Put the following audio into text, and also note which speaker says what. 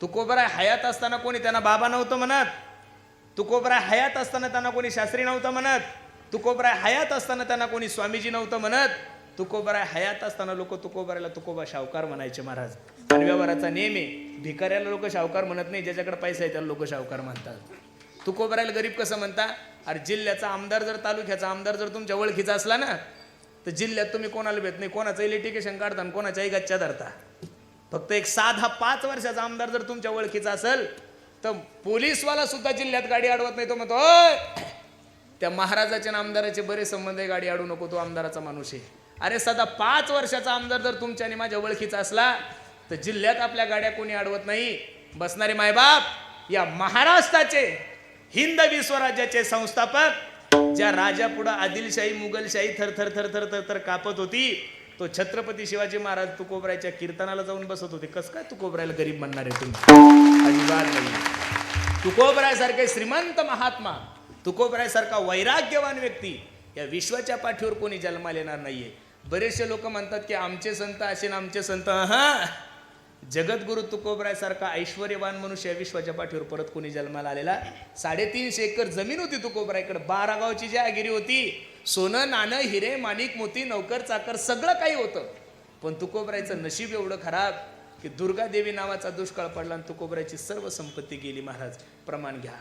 Speaker 1: तुकोबराय हयात असताना कोणी त्यांना बाबा नव्हतं म्हणत. तुकोबराय हयात असताना त्यांना कोणी शास्त्री नव्हतं म्हणत. तुकोबराय हयात असताना त्यांना कोणी स्वामीजी नव्हतं म्हणत. तुकोबराय हयात असताना लोक तुकोबरायला तुकोबा शावकार म्हणायचे महाराज. आणि व्यवहाराचा नेम आहे, भिकाऱ्याला लोक शावकार म्हणत नाही, ज्याच्याकडे पैसा आहे त्याला लोक शावकार म्हणतात. तुकोबरायला गरीब कसं म्हणता? अरे जिल्ह्याचा आमदार जर, तालुक्याचा आमदार जर तुमच्या ओळखीचा असला ना, तर जिल्ह्यात तुम्ही कोणाला भेट नाही, कोणाचंही लिटिगेशन काढता आणि कोणाच्याही गच्च्या धरता. फक्त एक साधा 5 वर्षाचा आमदार जर तुमच्या ओळखीचा असेल तर पोलीसवाला सुद्धा जिल्ह्यात गाडी अडवत नाही. तो म्हणतो ओय, त्या महाराजाच्या आणि आमदाराचे बरे संबंध आहे, गाडी अडवू नको, तो आमदाराचा माणूस आहे. अरे साधा 5 वर्षाचा आमदार जर तुमच्या आणि माझ्या ओळखीचा असला तर जिल्ह्यात आपल्या गाड्या कोणी अडवत नाही. बसणारे मायबाप, या महाराष्ट्राचे, हिंदवी स्वराज्याचे संस्थापक, ज्या राजा पुढे आदिलशाही मुघलशाही थर थर थर थर थर थर कापत होती, तो छत्रपती शिवाजी महाराज तुकोबरायच्या कीर्तनाला जाऊन बसत होते. कसं काय तुकोबरायला गरीब म्हणणार आहे तुम्ही? अजिबात नाही. तुकोबरायसारखे श्रीमंत महात्मा, तुकोबरायसारखा वैराग्यवान व्यक्ती या विश्वाच्या पाठीवर कोणी जन्माला येणार नाहीये. बरेचसे लोक म्हणतात की आमचे संत असे ना आमचे संत. हा, जगद्गुरु तुकोबरायसारखा ऐश्वर्यवान मनुष्य विश्वाच्या पाठीवर परत कोणी जन्माला आलेला. 350 एकर जमीन होती तुकोबरायकडे. 12 गावची जहागिरी होती. सोनं नाणं हिरे माणिक मोती नौकर चाकर सगळं काही होतं. पण तुकोबरायचं नशीब एवढं खराब की दुर्गा देवी नावाचा दुष्काळ पडला आणि तुकोबरायची सर्व संपत्ती गेली. महाराज प्रमाण घ्या.